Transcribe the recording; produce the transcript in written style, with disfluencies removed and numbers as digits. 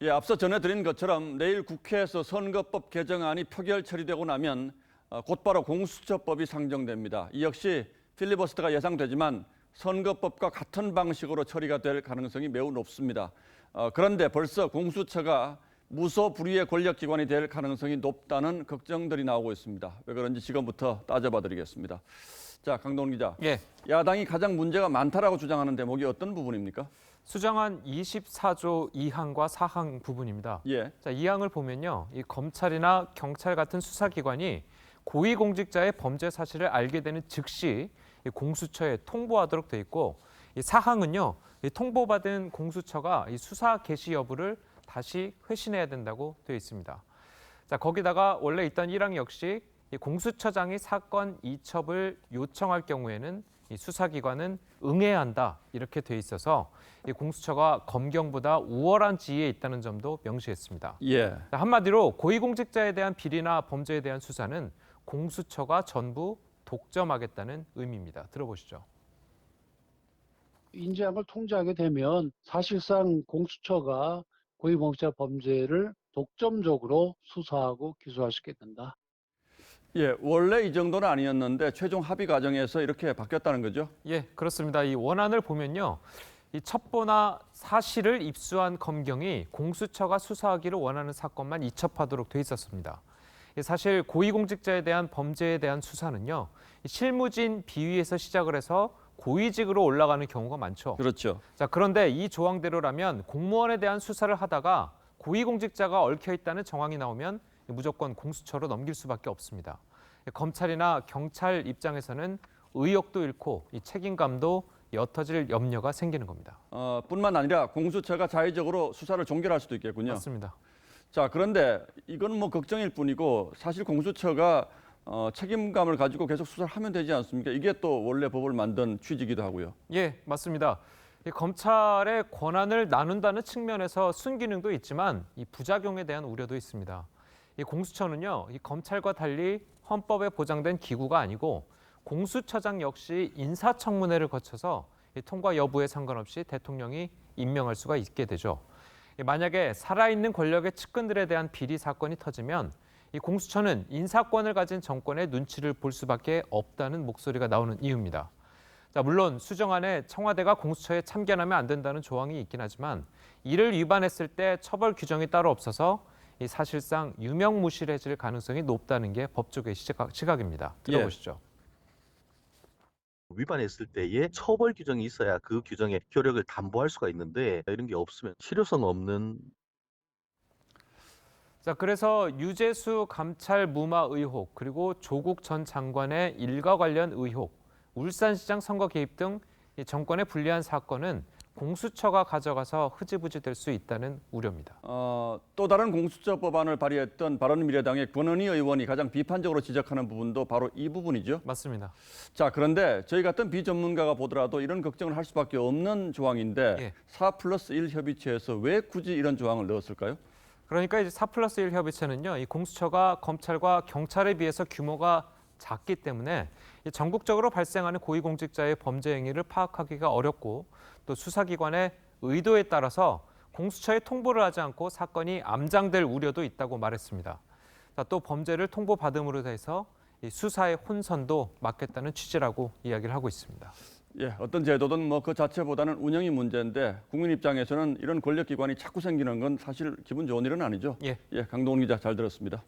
예, 앞서 전해드린 것처럼 내일 국회에서 선거법 개정안이 표결 처리되고 나면 곧바로 공수처법이 상정됩니다. 이 역시 필리버스터가 예상되지만 선거법과 같은 방식으로 처리가 될 가능성이 매우 높습니다. 그런데 벌써 공수처가 무소불위의 권력기관이 될 가능성이 높다는 걱정들이 나오고 있습니다. 왜 그런지 지금부터 따져봐 드리겠습니다. 자, 강동원 기자. 예. 야당이 가장 문제가 많다라고 주장하는 대목이 어떤 부분입니까? 수정안 24조 2항과 4항 부분입니다. 예. 자, 2항을 보면요. 이 검찰이나 경찰 같은 수사기관이 고위공직자의 범죄 사실을 알게 되는 즉시 이 공수처에 통보하도록 돼 있고, 이 4항은요. 이 통보받은 공수처가 이 수사 개시 여부를 다시 회신해야 된다고 되어 있습니다. 자, 거기다가 원래 있던 1항 역시 이 공수처장이 사건 이첩을 요청할 경우에는 이 수사기관은 응해야 한다 이렇게 돼 있어서 이 공수처가 검경보다 우월한 지위에 있다는 점도 명시했습니다. 예. 자, 한마디로 고위공직자에 대한 비리나 범죄에 대한 수사는 공수처가 전부 독점하겠다는 의미입니다. 들어보시죠. 인재양을 통제하게 되면 사실상 공수처가 고위공직자 범죄를 독점적으로 수사하고 기소할 수 있게 된다. 예, 원래 이 정도는 아니었는데 최종 합의 과정에서 이렇게 바뀌었다는 거죠? 예, 그렇습니다. 이 원안을 보면요. 이 첩보나 사실을 입수한 검경이 공수처가 수사하기를 원하는 사건만 이첩하도록 돼 있었습니다. 사실 고위공직자에 대한 범죄에 대한 수사는요. 실무진 비위에서 시작을 해서 고위직으로 올라가는 경우가 많죠. 그렇죠. 자, 그런데 이 조항대로라면 공무원에 대한 수사를 하다가 고위공직자가 얽혀 있다는 정황이 나오면 무조건 공수처로 넘길 수밖에 없습니다. 검찰이나 경찰 입장에서는 의욕도 잃고 이 책임감도 옅어질 염려가 생기는 겁니다. 뿐만 아니라 공수처가 자의적으로 수사를 종결할 수도 있겠군요. 맞습니다. 자, 그런데 이건 뭐 걱정일 뿐이고 사실 공수처가 책임감을 가지고 계속 수사를 하면 되지 않습니까? 이게 또 원래 법을 만든 취지이기도 하고요. 예, 맞습니다. 이 검찰의 권한을 나눈다는 측면에서 순기능도 있지만 이 부작용에 대한 우려도 있습니다. 이 공수처는요, 이 검찰과 달리 헌법에 보장된 기구가 아니고 공수처장 역시 인사청문회를 거쳐서 이 통과 여부에 상관없이 대통령이 임명할 수가 있게 되죠. 만약에 살아있는 권력의 측근들에 대한 비리 사건이 터지면 이 공수처는 인사권을 가진 정권의 눈치를 볼 수밖에 없다는 목소리가 나오는 이유입니다. 자, 물론 수정안에 청와대가 공수처에 참견하면 안 된다는 조항이 있긴 하지만 이를 위반했을 때 처벌 규정이 따로 없어서 이 사실상 유명무실해질 가능성이 높다는 게 법조계의 시각입니다. 들어보시죠. 위반했을 때에 처벌 규정이 있어야 그 규정의 효력을 담보할 수가 있는데 이런 게 없으면 실효성 없는. 자, 그래서 유재수 감찰 무마 의혹, 그리고 조국 전 장관의 일가 관련 의혹, 울산시장 선거 개입 등 정권에 불리한 사건은 공수처가 가져가서 흐지부지 될 수 있다는 우려입니다. 또 다른 공수처 법안을 발의했던 바른미래당의 권은희 의원이 가장 비판적으로 지적하는 부분도 바로 이 부분이죠. 맞습니다. 자, 그런데 저희 같은 비전문가가 보더라도 이런 걱정을 할 수밖에 없는 조항인데 예. 4+1 협의체에서 왜 굳이 이런 조항을 넣었을까요? 그러니까 이제 4+1 협의체는요, 이 공수처가 검찰과 경찰에 비해서 규모가 작기 때문에 전국적으로 발생하는 고위공직자의 범죄 행위를 파악하기가 어렵고 또 수사기관의 의도에 따라서 공수처에 통보를 하지 않고 사건이 암장될 우려도 있다고 말했습니다. 또 범죄를 통보받음으로 해서 수사의 혼선도 막겠다는 취지라고 이야기를 하고 있습니다. 예, 어떤 제도든 뭐 그 자체보다는 운영이 문제인데 국민 입장에서는 이런 권력기관이 자꾸 생기는 건 사실 기분 좋은 일은 아니죠. 예. 강동원 기자 잘 들었습니다.